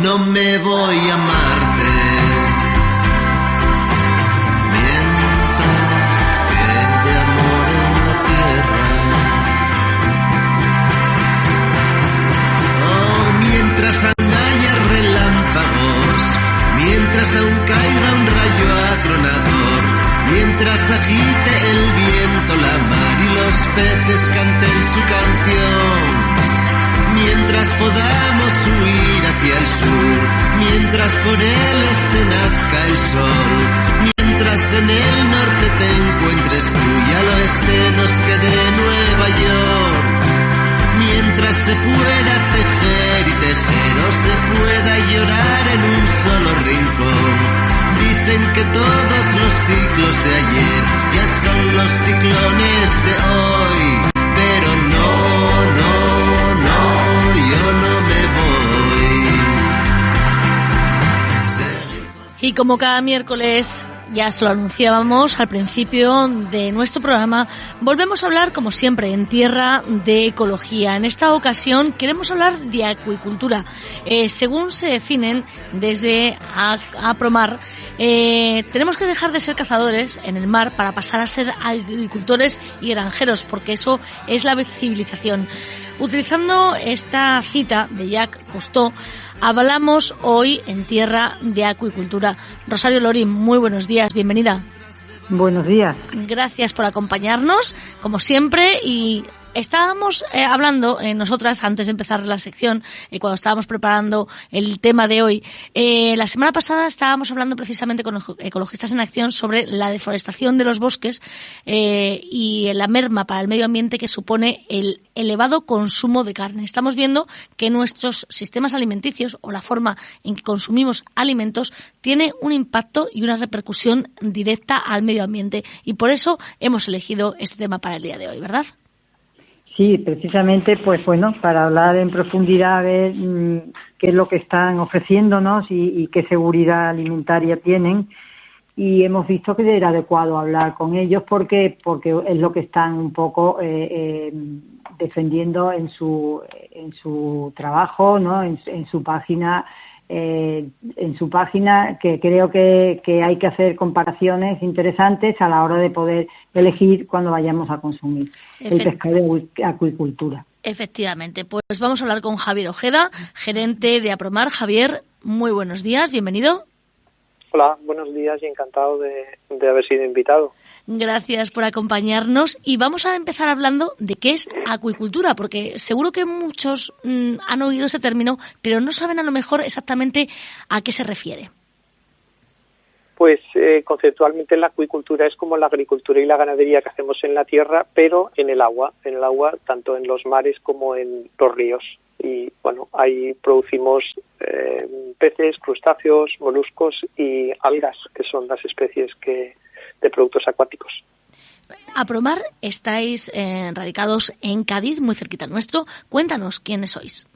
no me voy a Marte. Mientras quede amor en la tierra. Oh, mientras haya relámpagos, mientras aún caiga un rayo atronador, mientras agite el viento la mar y los peces canten su canción. Mientras podamos huir hacia el sur, mientras por el este nazca el sol, mientras en el norte te encuentres tú y al oeste nos quede Nueva York, mientras se pueda tejer y tejer o se pueda llorar en un solo rincón. Dicen que todos los ciclos de ayer ya son los ciclones de hoy, pero no, yo no me voy. Y como cada miércoles, ya se lo anunciábamos al principio de nuestro programa, volvemos a hablar, como siempre, en tierra de ecología. En esta ocasión queremos hablar de acuicultura. Según se definen desde APROMAR, tenemos que dejar de ser cazadores en el mar para pasar a ser agricultores y granjeros, porque eso es la civilización. Utilizando esta cita de Jacques Cousteau, hablamos hoy en tierra de acuicultura. Rosario Lorín, muy buenos días, bienvenida. Buenos días. Gracias por acompañarnos, como siempre, y estábamos hablando, nosotras, antes de empezar la sección, cuando estábamos preparando el tema de hoy, la semana pasada estábamos hablando precisamente con Ecologistas en Acción sobre la deforestación de los bosques y la merma para el medio ambiente que supone el elevado consumo de carne. Estamos viendo que nuestros sistemas alimenticios o la forma en que consumimos alimentos tiene un impacto y una repercusión directa al medio ambiente, y por eso hemos elegido este tema para el día de hoy, ¿verdad? Sí, precisamente, pues bueno, para hablar en profundidad de qué es lo que están ofreciéndonos y qué seguridad alimentaria tienen, y hemos visto que era adecuado hablar con ellos porque es lo que están un poco defendiendo en su trabajo, ¿no? En su página. Que creo que hay que hacer comparaciones interesantes a la hora de poder elegir cuando vayamos a consumir el pescado de acuicultura. Efectivamente, pues vamos a hablar con Javier Ojeda, gerente de APROMAR. Javier, muy buenos días, bienvenido. Hola, buenos días y encantado de haber sido invitado. Gracias por acompañarnos, y vamos a empezar hablando de qué es acuicultura, porque seguro que muchos han oído ese término, pero no saben a lo mejor exactamente a qué se refiere. Pues conceptualmente la acuicultura es como la agricultura y la ganadería que hacemos en la tierra, pero en el agua, tanto en los mares como en los ríos. Y bueno, ahí producimos peces, crustáceos, moluscos y algas, que son las especies de productos acuáticos. APROMAR, estáis radicados en Cádiz, muy cerquita nuestro. Cuéntanos quiénes sois.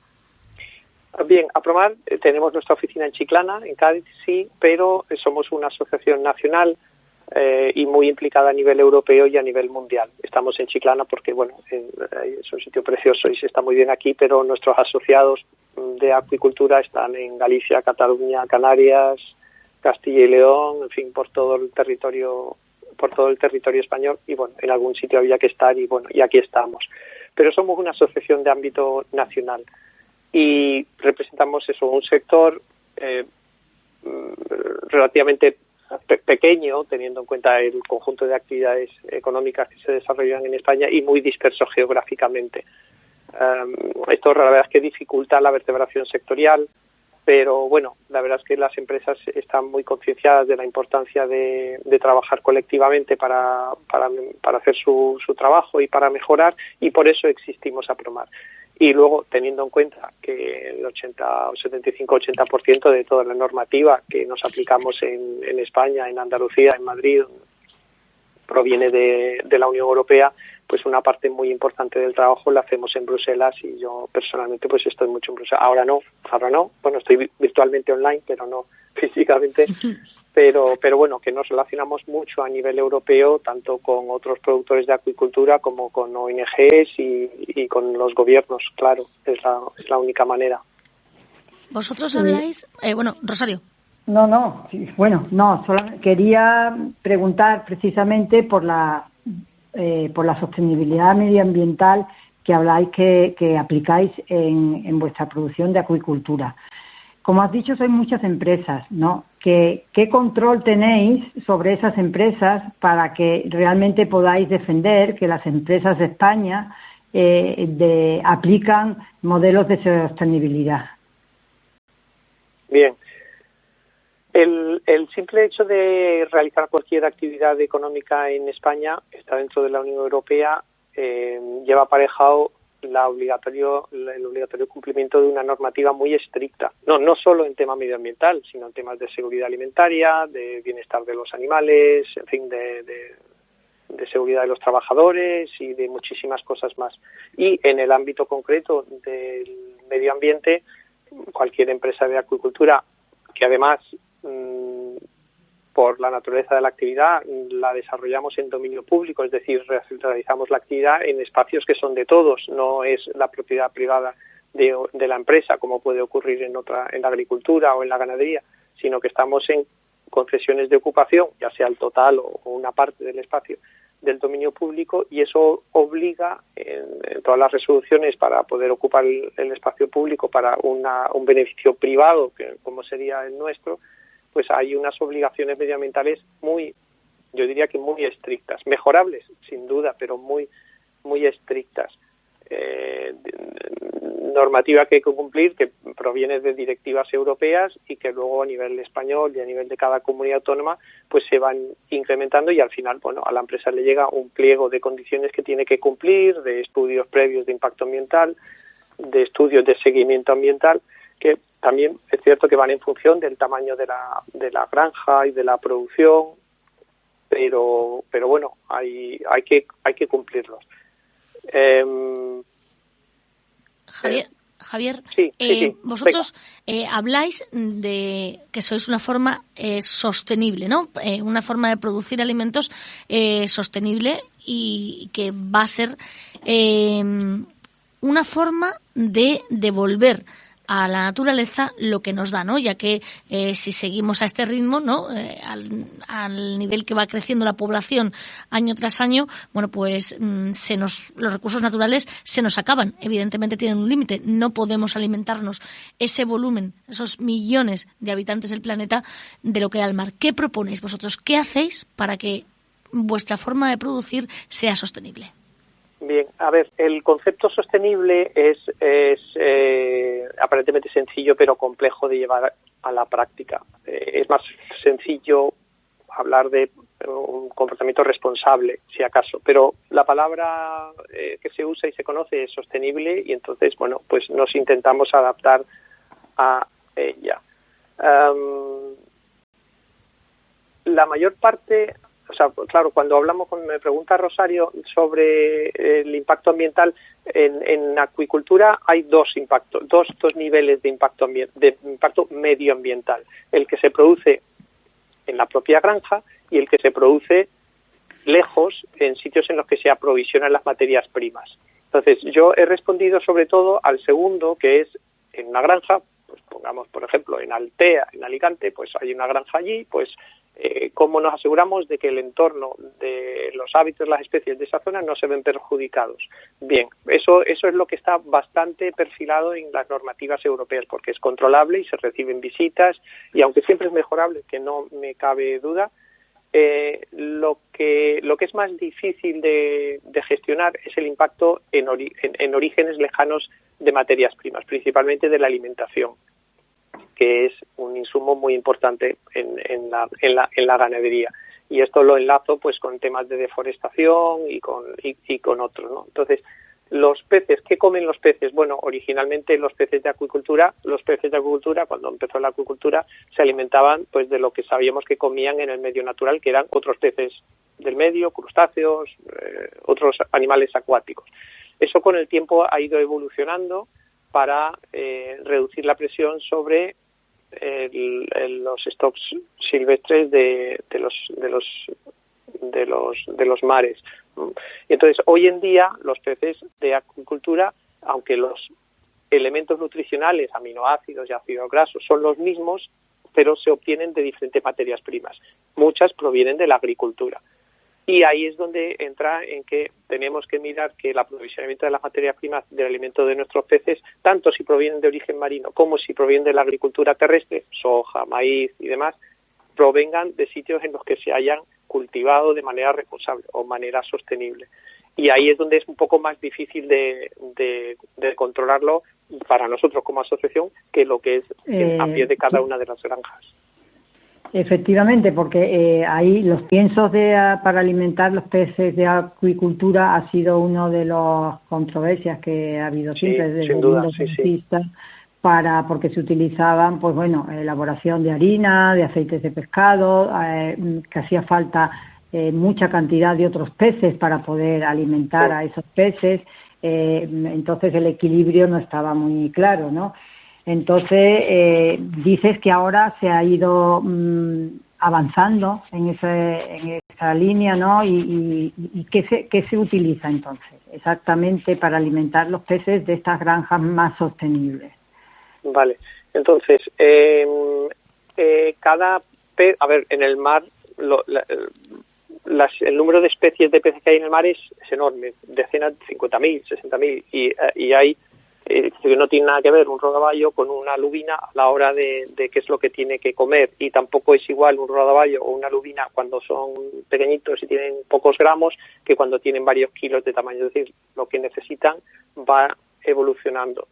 Bien, APROMAR, tenemos nuestra oficina en Chiclana, en Cádiz, sí, pero somos una asociación nacional y muy implicada a nivel europeo y a nivel mundial. Estamos en Chiclana porque, bueno, es un sitio precioso y se está muy bien aquí, pero nuestros asociados de acuicultura están en Galicia, Cataluña, Canarias, Castilla y León, en fin, por todo el territorio español, y bueno, en algún sitio había que estar y bueno, y aquí estamos. Pero somos una asociación de ámbito nacional y representamos un sector relativamente pequeñño, teniendo en cuenta el conjunto de actividades económicas que se desarrollan en España, y muy disperso geográficamente. Esto la verdad es que dificulta la vertebración sectorial, pero bueno, la verdad es que las empresas están muy concienciadas de la importancia de trabajar colectivamente para hacer su trabajo y para mejorar, y por eso existimos APROMAR. Y luego, teniendo en cuenta que el 75-80% de toda la normativa que nos aplicamos en España, en Andalucía, en Madrid, proviene de la Unión Europea, pues una parte muy importante del trabajo la hacemos en Bruselas, y yo personalmente pues estoy mucho en Bruselas. Ahora no, bueno, estoy virtualmente online, pero no físicamente. Pero bueno, que nos relacionamos mucho a nivel europeo, tanto con otros productores de acuicultura como con ONGs y con los gobiernos, claro, es la única manera. Vosotros habláis... Rosario. Solo quería preguntar precisamente por la sostenibilidad medioambiental que habláis que aplicáis en vuestra producción de acuicultura. Como has dicho, sois muchas empresas, ¿no? ¿Qué control tenéis sobre esas empresas para que realmente podáis defender que las empresas de España aplican modelos de sostenibilidad? Bien. El simple hecho de realizar cualquier actividad económica en España, está dentro de la Unión Europea, lleva aparejado el obligatorio cumplimiento de una normativa muy estricta. No solo en tema medioambiental, sino en temas de seguridad alimentaria, de bienestar de los animales, en fin, de seguridad de los trabajadores y de muchísimas cosas más. Y en el ámbito concreto del medio ambiente, cualquier empresa de acuicultura que además por la naturaleza de la actividad la desarrollamos en dominio público, es decir, realizamos la actividad en espacios que son de todos, no es la propiedad privada de la empresa como puede ocurrir en la agricultura o en la ganadería, sino que estamos en concesiones de ocupación, ya sea el total o una parte del espacio del dominio público, y eso obliga en todas las resoluciones para poder ocupar el espacio público para un beneficio privado, que como sería el nuestro, pues hay unas obligaciones medioambientales yo diría que muy estrictas, mejorables sin duda, pero muy estrictas. Normativa que hay que cumplir, que proviene de directivas europeas y que luego a nivel español y a nivel de cada comunidad autónoma pues se van incrementando, y al final a la empresa le llega un pliego de condiciones que tiene que cumplir, de estudios previos de impacto ambiental, de estudios de seguimiento ambiental, que también es cierto que van en función del tamaño de la granja y de la producción, pero bueno, hay que cumplirlos. Javier, sí. vosotros habláis de que sois una forma sostenible, ¿no? Una forma de producir alimentos sostenible, y que va a ser una forma de devolver a la naturaleza lo que nos da, ¿no? Ya que si seguimos a este ritmo, ¿no? Al nivel que va creciendo la población año tras año, pues los recursos naturales se nos acaban. Evidentemente tienen un límite. No podemos alimentarnos ese volumen, esos millones de habitantes del planeta, de lo que hay al mar. ¿Qué proponéis vosotros? ¿Qué hacéis para que vuestra forma de producir sea sostenible? Bien, a ver, el concepto sostenible es aparentemente sencillo pero complejo de llevar a la práctica. Es más sencillo hablar de un comportamiento responsable, si acaso, pero la palabra que se usa y se conoce es sostenible, y entonces, pues nos intentamos adaptar a ella. La mayor parte... claro, cuando me pregunta Rosario sobre el impacto ambiental, en acuicultura hay dos niveles de impacto medioambiental: el que se produce en la propia granja y el que se produce lejos, en sitios en los que se aprovisionan las materias primas. Entonces, yo he respondido sobre todo al segundo, que es en una granja, pues pongamos, por ejemplo, en Altea, en Alicante, pues hay una granja allí, pues cómo nos aseguramos de que el entorno de los hábitos, las especies de esa zona no se ven perjudicados. Bien, eso es lo que está bastante perfilado en las normativas europeas, porque es controlable y se reciben visitas, y aunque siempre es mejorable, que no me cabe duda, lo que es más difícil de gestionar es el impacto en orígenes lejanos de materias primas, principalmente de la alimentación, que es un insumo muy importante en la ganadería. Y esto lo enlazo pues con temas de deforestación y con otros, ¿no? Entonces, los peces, ¿qué comen los peces? Bueno, originalmente los peces de acuicultura, cuando empezó la acuicultura, se alimentaban pues de lo que sabíamos que comían en el medio natural, que eran otros peces del medio, crustáceos, otros animales acuáticos. Eso con el tiempo ha ido evolucionando para reducir la presión sobre los stocks silvestres de los mares. Y entonces hoy en día los peces de acuicultura, aunque los elementos nutricionales, aminoácidos y ácidos grasos son los mismos, pero se obtienen de diferentes materias primas. Muchas provienen de la agricultura. Y ahí es donde entra en que tenemos que mirar que el aprovisionamiento de las materias primas del alimento de nuestros peces, tanto si provienen de origen marino como si provienen de la agricultura terrestre, soja, maíz y demás, provengan de sitios en los que se hayan cultivado de manera responsable o manera sostenible. Y ahí es donde es un poco más difícil de controlarlo para nosotros como asociación que lo que es a pie de cada una de las granjas. Efectivamente, porque ahí los piensos para alimentar los peces de acuicultura ha sido una de las controversias que ha habido siempre desde el mundo científico, porque se utilizaban, pues bueno, elaboración de harina, de aceites de pescado, que hacía falta mucha cantidad de otros peces para poder alimentar a esos peces, entonces el equilibrio no estaba muy claro, ¿no? Entonces, dices que ahora se ha ido avanzando en esa línea, ¿no? ¿Y qué se utiliza entonces exactamente para alimentar los peces de estas granjas más sostenibles? Vale, entonces, cada pez, en el mar, el número de especies de peces que hay en el mar es enorme, decenas, 50.000, 60.000, y hay que no tiene nada que ver un rodaballo con una lubina a la hora de qué es lo que tiene que comer, y tampoco es igual un rodaballo o una lubina cuando son pequeñitos y tienen pocos gramos que cuando tienen varios kilos de tamaño, es decir, lo que necesitan va evolucionando.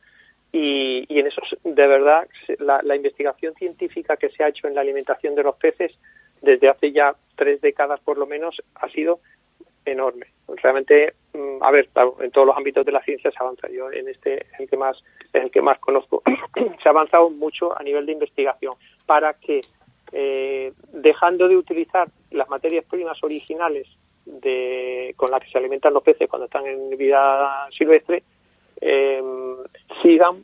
Y en eso, de verdad, la investigación científica que se ha hecho en la alimentación de los peces desde hace ya 3 décadas por lo menos ha sido enorme. Realmente, en todos los ámbitos de la ciencia se avanza. Yo en este es el que más conozco. Se ha avanzado mucho a nivel de investigación para que, dejando de utilizar las materias primas originales con las que se alimentan los peces cuando están en vida silvestre, sigan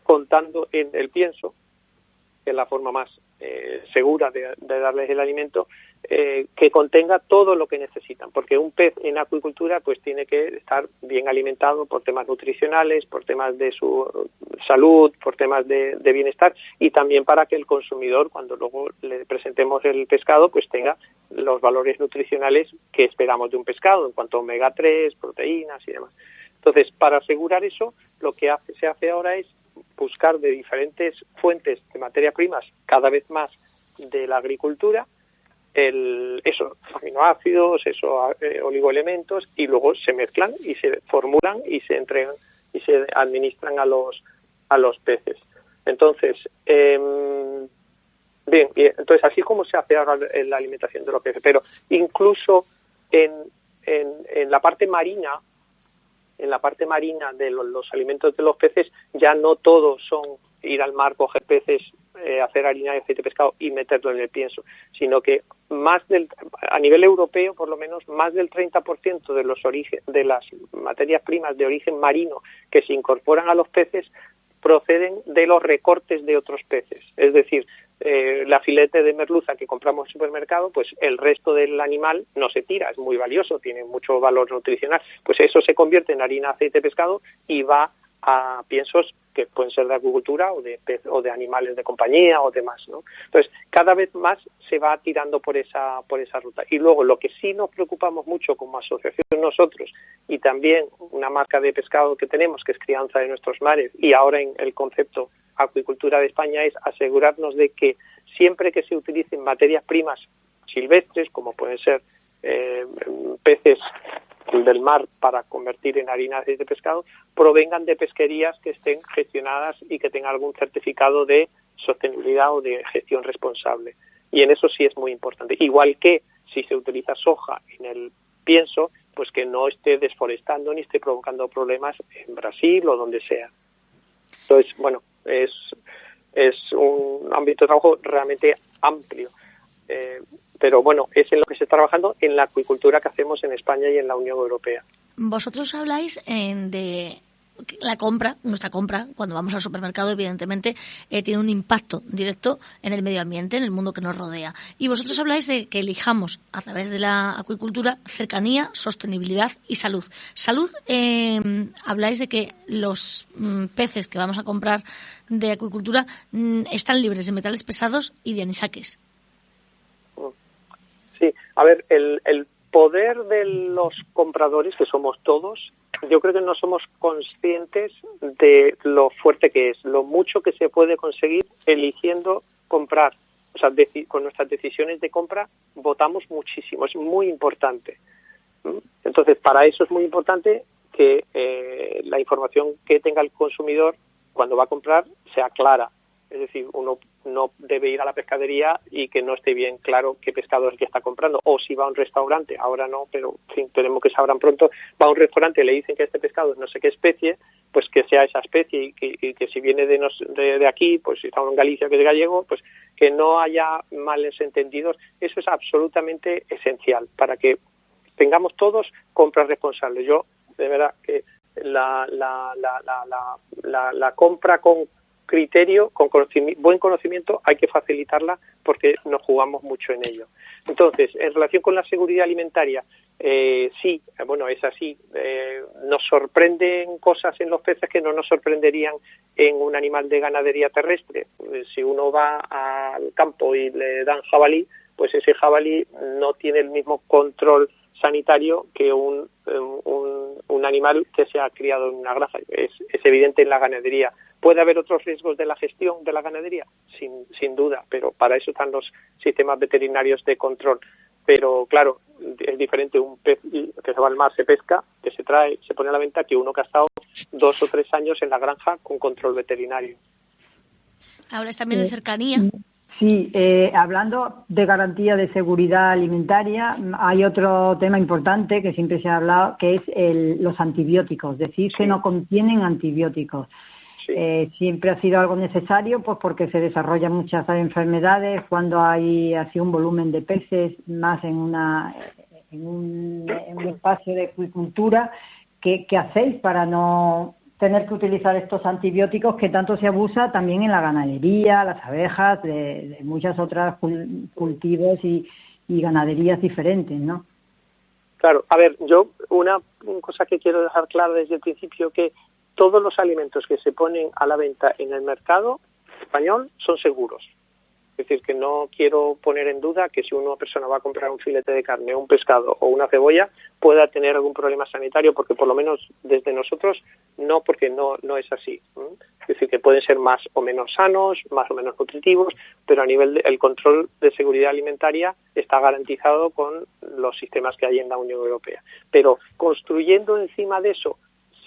contando en el pienso, que es la forma más segura de darles el alimento, que contenga todo lo que necesitan, porque un pez en acuicultura pues tiene que estar bien alimentado por temas nutricionales, por temas de su salud, por temas de bienestar, y también para que el consumidor, cuando luego le presentemos el pescado, pues tenga los valores nutricionales que esperamos de un pescado en cuanto a omega 3, proteínas y demás. Entonces, para asegurar eso, lo que se hace ahora es buscar de diferentes fuentes de materias primas, cada vez más de la agricultura, esos aminoácidos, esos oligoelementos, y luego se mezclan y se formulan y se entregan y se administran a los peces. Entonces, entonces así como se hace ahora en la alimentación de los peces, pero incluso en la parte marina, de los alimentos de los peces, ya no todos son ir al mar, coger peces, hacer harina de aceite de pescado y meterlo en el pienso, sino que a nivel europeo, por lo menos, más del 30% de las materias primas de origen marino que se incorporan a los peces proceden de los recortes de otros peces. Es decir, la filete de merluza que compramos en el supermercado, pues el resto del animal no se tira, es muy valioso, tiene mucho valor nutricional, pues eso se convierte en harina de aceite de pescado y va a piensos que pueden ser de agricultura o de animales de compañía o demás, ¿no? Entonces, cada vez más se va tirando por esa ruta. Y luego, lo que sí nos preocupamos mucho como asociación nosotros, y también una marca de pescado que tenemos, que es Crianza de Nuestros Mares, y ahora en el concepto Acuicultura de España, es asegurarnos de que siempre que se utilicen materias primas silvestres, como pueden ser peces del mar para convertir en harina de pescado, provengan de pesquerías que estén gestionadas y que tengan algún certificado de sostenibilidad o de gestión responsable. Y en eso sí es muy importante. Igual que si se utiliza soja en el pienso, pues que no esté desforestando ni esté provocando problemas en Brasil o donde sea. Entonces, bueno, es un ámbito de trabajo realmente amplio. Pero bueno, es en lo que se está trabajando en la acuicultura que hacemos en España y en la Unión Europea. Vosotros habláis de nuestra compra, cuando vamos al supermercado, evidentemente, tiene un impacto directo en el medio ambiente, en el mundo que nos rodea. Y vosotros habláis de que elijamos, a través de la acuicultura, cercanía, sostenibilidad y salud. Salud, habláis de que los peces que vamos a comprar de acuicultura están libres de metales pesados y de anisakis. Sí, a ver, el poder de los compradores, que somos todos, yo creo que no somos conscientes de lo fuerte que es, lo mucho que se puede conseguir eligiendo comprar. O sea, con nuestras decisiones de compra votamos muchísimo, es muy importante. Entonces, para eso es muy importante que la información que tenga el consumidor cuando va a comprar sea clara. Es decir, uno no debe ir a la pescadería y que no esté bien claro qué pescado es el que está comprando. O si va a un restaurante, ahora no, pero en fin, tenemos que sabrán pronto, va a un restaurante y le dicen que este pescado es no sé qué especie, pues que sea esa especie y que si viene de aquí, pues si está en Galicia que es gallego, pues que no haya males entendidos. Eso es absolutamente esencial para que tengamos todos compras responsables. Yo, de verdad, que la compra con criterio, con buen conocimiento, hay que facilitarla porque nos jugamos mucho en ello. Entonces, en relación con la seguridad alimentaria, sí, bueno, es así. Nos sorprenden cosas en los peces que no nos sorprenderían en un animal de ganadería terrestre. Si uno va al campo y le dan jabalí, pues ese jabalí no tiene el mismo control sanitario que un animal que se ha criado en una granja. Es evidente en la ganadería. ¿Puede haber otros riesgos de la gestión de la ganadería? Sin duda, pero para eso están los sistemas veterinarios de control. Pero claro, es diferente un pez que se va al mar, se pesca, que se trae, se pone a la venta, que uno que ha estado 2 o 3 años en la granja con control veterinario. Hablas también de cercanía. Sí, hablando de garantía de seguridad alimentaria, hay otro tema importante que siempre se ha hablado, que es los antibióticos, decir que no contienen antibióticos. Sí. Siempre ha sido algo necesario, pues porque se desarrollan muchas enfermedades cuando hay así un volumen de peces más en un espacio de acuicultura. ¿Qué hacéis para no tener que utilizar estos antibióticos que tanto se abusa también en la ganadería, las abejas, de muchas otras cultivos y ganaderías diferentes, ¿no? Claro, a ver, yo una cosa que quiero dejar clara desde el principio, que todos los alimentos que se ponen a la venta en el mercado español son seguros. Es decir, que no quiero poner en duda que si una persona va a comprar un filete de carne, un pescado o una cebolla, pueda tener algún problema sanitario, porque por lo menos desde nosotros no, porque no es así. Es decir, que pueden ser más o menos sanos, más o menos nutritivos, pero a nivel del control de seguridad alimentaria está garantizado con los sistemas que hay en la Unión Europea. Pero construyendo encima de eso,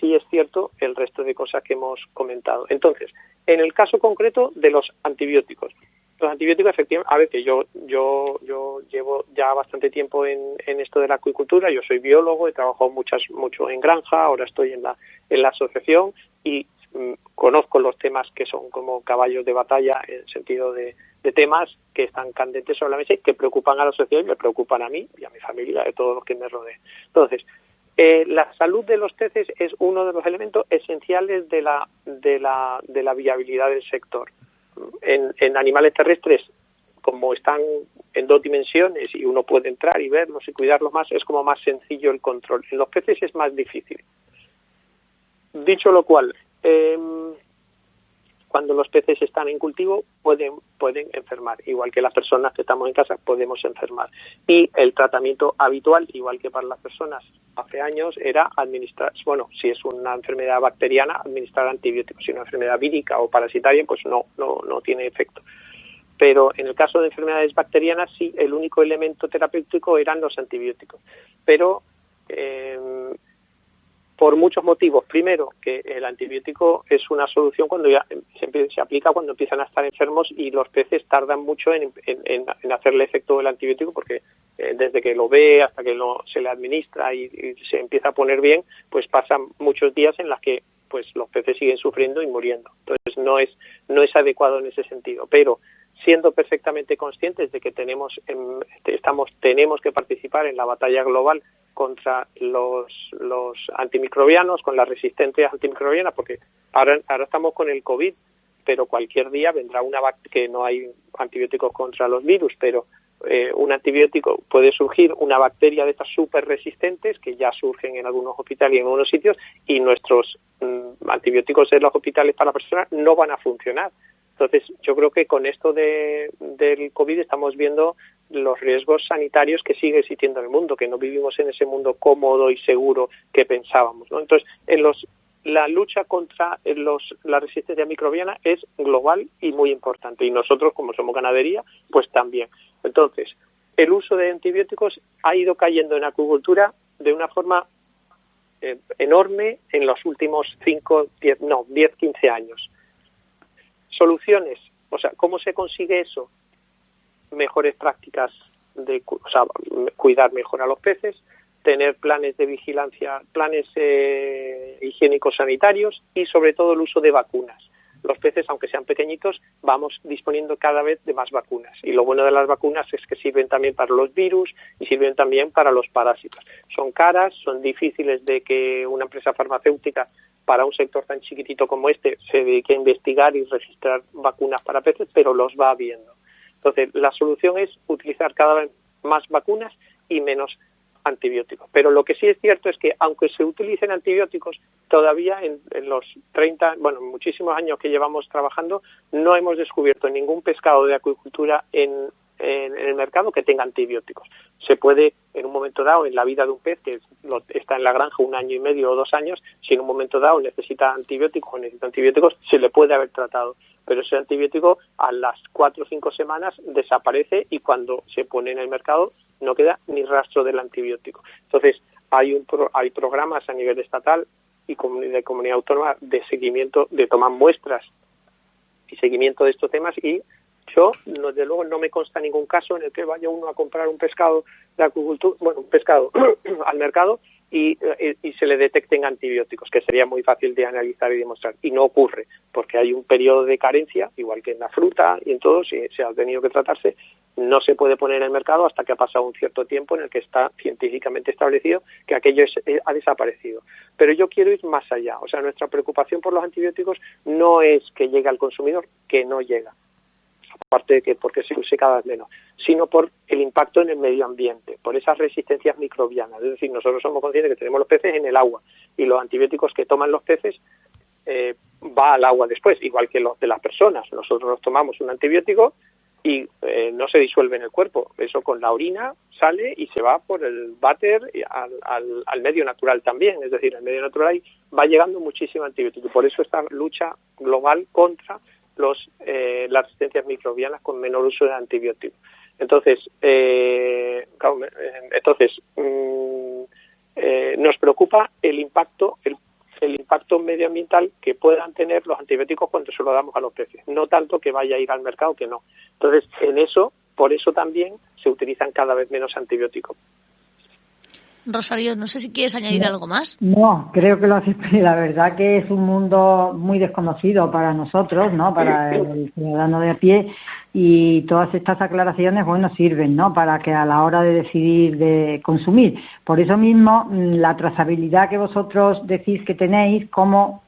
sí es cierto el resto de cosas que hemos comentado. Entonces, en el caso concreto de los antibióticos. Los antibióticos, efectivamente, a ver, que yo llevo ya bastante tiempo en esto de la acuicultura. Yo soy biólogo, he trabajado mucho en granja, ahora estoy en la asociación y conozco los temas que son como caballos de batalla en sentido de temas que están candentes sobre la mesa y que preocupan a la sociedad y me preocupan a mí y a mi familia y a todos los que me rodean. Entonces, la salud de los peces es uno de los elementos esenciales de la viabilidad del sector. En animales terrestres, como están en 2 dimensiones y uno puede entrar y verlos y cuidarlos más, es como más sencillo el control. En los peces es más difícil. Dicho lo cual, cuando los peces están en cultivo pueden enfermar, igual que las personas que estamos en casa podemos enfermar. Y el tratamiento habitual, igual que para las personas hace años, era administrar, bueno, si es una enfermedad bacteriana, administrar antibióticos. Si es una enfermedad vírica o parasitaria, pues no tiene efecto. Pero en el caso de enfermedades bacterianas, sí, el único elemento terapéutico eran los antibióticos. Pero por muchos motivos. Primero, que el antibiótico es una solución cuando ya se aplica cuando empiezan a estar enfermos y los peces tardan mucho en hacerle efecto del antibiótico porque desde que lo ve hasta que se le administra y se empieza a poner bien, pues pasan muchos días en las que pues los peces siguen sufriendo y muriendo. Entonces no es adecuado en ese sentido. Pero siendo perfectamente conscientes de que tenemos que participar en la batalla global contra los antimicrobianos, con la resistencia antimicrobiana, porque ahora estamos con el COVID, pero cualquier día vendrá que no hay antibióticos contra los virus, pero un antibiótico puede surgir una bacteria de estas súper resistentes que ya surgen en algunos hospitales y en algunos sitios, y nuestros antibióticos de los hospitales para personas no van a funcionar. Entonces, yo creo que con esto del COVID estamos viendo los riesgos sanitarios que sigue existiendo en el mundo, que no vivimos en ese mundo cómodo y seguro que pensábamos, ¿no? Entonces, la lucha contra la resistencia microbiana es global y muy importante, y nosotros, como somos ganadería, pues también. Entonces, el uso de antibióticos ha ido cayendo en acuicultura de una forma enorme en los últimos 10, 15 años. Soluciones, o sea, ¿cómo se consigue eso? Mejores prácticas cuidar mejor a los peces, tener planes de vigilancia, planes higiénicos sanitarios y sobre todo el uso de vacunas. Los peces, aunque sean pequeñitos, vamos disponiendo cada vez de más vacunas. Y lo bueno de las vacunas es que sirven también para los virus y sirven también para los parásitos. Son caras, son difíciles de que una empresa farmacéutica, para un sector tan chiquitito como este, se dedique a investigar y registrar vacunas para peces, pero los va viendo. Entonces, la solución es utilizar cada vez más vacunas y menos antibióticos. Pero lo que sí es cierto es que, aunque se utilicen antibióticos, todavía en los muchísimos años que llevamos trabajando, no hemos descubierto ningún pescado de acuicultura en el mercado que tenga antibióticos. Se puede, en un momento dado, en la vida de un pez que está en la granja 1 año y medio o 2 años, si en un momento dado necesita antibióticos, se le puede haber tratado. Pero ese antibiótico a las 4 o 5 semanas desaparece, y cuando se pone en el mercado no queda ni rastro del antibiótico. Entonces, hay programas a nivel estatal y de comunidad autónoma de seguimiento, de tomar muestras y seguimiento de estos temas, y yo, desde luego, no me consta ningún caso en el que vaya uno a comprar un pescado de acuicultura, un pescado al mercado y se le detecten antibióticos, que sería muy fácil de analizar y demostrar. Y no ocurre, porque hay un periodo de carencia, igual que en la fruta y en todo, si se ha tenido que tratarse, no se puede poner en el mercado hasta que ha pasado un cierto tiempo en el que está científicamente establecido que aquello ha desaparecido. Pero yo quiero ir más allá. O sea, nuestra preocupación por los antibióticos no es que llegue al consumidor, que no llega, aparte de que porque se use cada vez menos, sino por el impacto en el medio ambiente, por esas resistencias microbianas. Es decir, nosotros somos conscientes que tenemos los peces en el agua, y los antibióticos que toman los peces va al agua después, igual que los de las personas. Nosotros nos tomamos un antibiótico y no se disuelve en el cuerpo. Eso con la orina sale y se va por el váter al medio natural también. Es decir, al medio natural va llegando muchísimo antibiótico. Por eso esta lucha global contra las resistencias microbianas con menor uso de antibióticos. Entonces, nos preocupa el impacto medioambiental que puedan tener los antibióticos cuando se lo damos a los peces, no tanto que vaya a ir al mercado, que no. Entonces, por eso también se utilizan cada vez menos antibióticos. Rosario, no sé si quieres añadir algo más. No, creo que lo haces. La verdad que es un mundo muy desconocido para nosotros, ¿no? Para el ciudadano de a pie, y todas estas aclaraciones, sirven, ¿no? Para que a la hora de decidir de consumir. Por eso mismo, la trazabilidad que vosotros decís que tenéis, cómo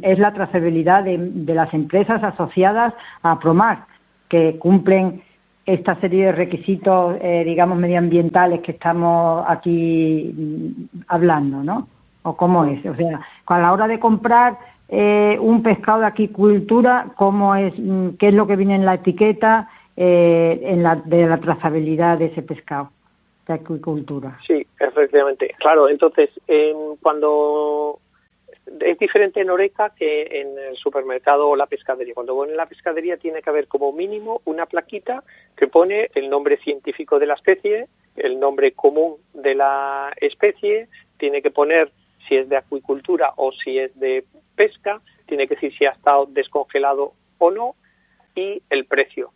es la trazabilidad de las empresas asociadas a Promar, que cumplen esta serie de requisitos, medioambientales que estamos aquí hablando, ¿no? ¿O cómo es? O sea, a la hora de comprar un pescado de acuicultura, ¿cómo es? ¿Qué es lo que viene en la etiqueta de la trazabilidad de ese pescado de acuicultura? Sí, efectivamente. Claro, entonces, cuando es diferente en Horeca que en el supermercado o la pescadería. Cuando voy en la pescadería tiene que haber como mínimo una plaquita que pone el nombre científico de la especie, el nombre común de la especie, tiene que poner si es de acuicultura o si es de pesca, tiene que decir si ha estado descongelado o no, y el precio.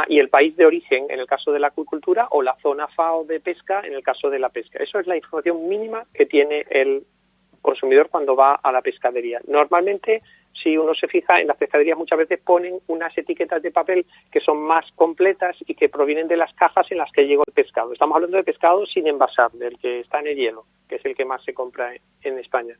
Y el país de origen en el caso de la acuicultura, o la zona FAO de pesca en el caso de la pesca. Eso es la información mínima que tiene el consumidor cuando va a la pescadería. Normalmente, si uno se fija, en las pescaderías muchas veces ponen unas etiquetas de papel que son más completas y que provienen de las cajas en las que llegó el pescado. Estamos hablando de pescado sin envasar, del que está en el hielo, que es el que más se compra en España.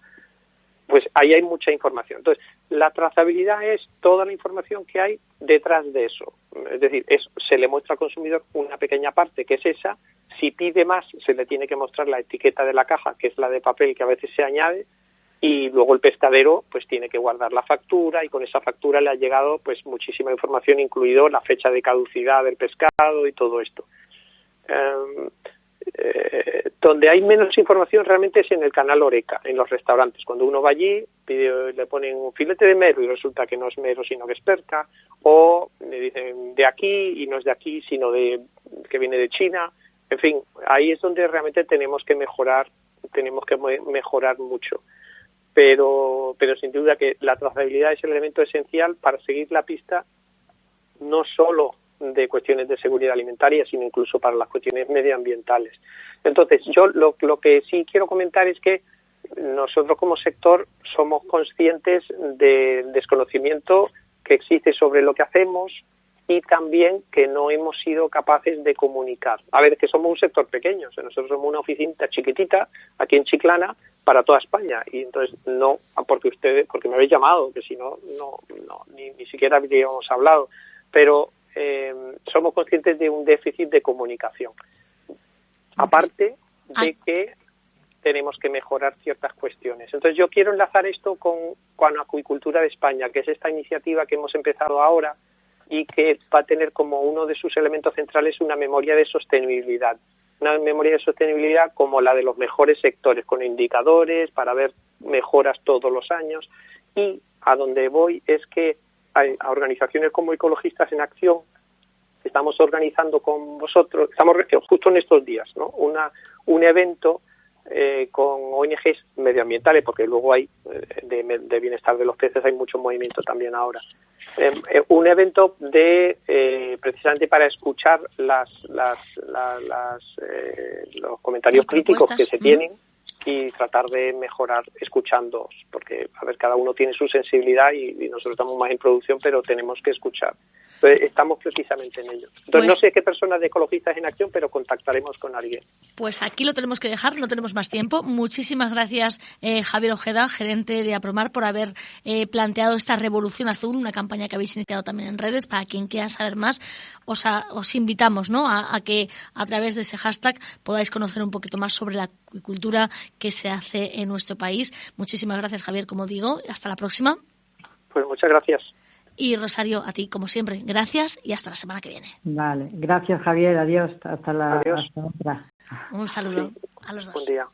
Pues ahí hay mucha información. Entonces, la trazabilidad es toda la información que hay detrás de eso. Es decir, se le muestra al consumidor una pequeña parte, que es esa. Si pide más, se le tiene que mostrar la etiqueta de la caja, que es la de papel que a veces se añade, y luego el pescadero pues tiene que guardar la factura, y con esa factura le ha llegado pues muchísima información, incluido la fecha de caducidad del pescado y todo esto. Donde hay menos información realmente es en el canal Horeca, en los restaurantes. Cuando uno va allí, le ponen un filete de mero y resulta que no es mero sino que es perca, o le dicen de aquí y no es de aquí sino que viene de China. En fin, ahí es donde realmente tenemos que mejorar mucho. Pero sin duda que la trazabilidad es el elemento esencial para seguir la pista, no solo de cuestiones de seguridad alimentaria, sino incluso para las cuestiones medioambientales. Entonces, yo lo que sí quiero comentar es que nosotros como sector somos conscientes del desconocimiento que existe sobre lo que hacemos y también que no hemos sido capaces de comunicar. A ver, que somos un sector pequeño, o sea, nosotros somos una oficinita chiquitita aquí en Chiclana para toda España, y entonces no, porque me habéis llamado, que si no, ni siquiera habríamos hablado, pero somos conscientes de un déficit de comunicación. Aparte de que tenemos que mejorar ciertas cuestiones. Entonces yo quiero enlazar esto con Acuicultura de España, que es esta iniciativa que hemos empezado ahora y que va a tener como uno de sus elementos centrales una memoria de sostenibilidad. Una memoria de sostenibilidad como la de los mejores sectores, con indicadores para ver mejoras todos los años. Y a donde voy es que a organizaciones como Ecologistas en Acción estamos organizando con vosotros, estamos justo en estos días, ¿no? Un evento con ONGs medioambientales, porque luego hay de bienestar de los peces, hay mucho movimiento también ahora. Un evento precisamente para escuchar los comentarios críticos que se tienen y tratar de mejorar escuchándoos, porque a ver, cada uno tiene su sensibilidad y nosotros estamos más en producción, pero tenemos que escuchar. Entonces, estamos precisamente en ello. Entonces, no sé qué personas de Ecologistas en Acción, pero contactaremos con alguien. Pues aquí lo tenemos que dejar, no tenemos más tiempo. Muchísimas gracias, Javier Ojeda, gerente de Apromar, por haber planteado esta Revolución Azul, una campaña que habéis iniciado también en redes. Para quien quiera saber más, os invitamos, ¿no?, a que a través de ese hashtag podáis conocer un poquito más sobre la acuicultura que se hace en nuestro país. Muchísimas gracias, Javier, como digo. Hasta la próxima. Pues muchas gracias. Y Rosario, a ti, como siempre, gracias y hasta la semana que viene. Vale, gracias, Javier. Adiós. Hasta Adiós. otra. Un saludo a los dos. Buen día.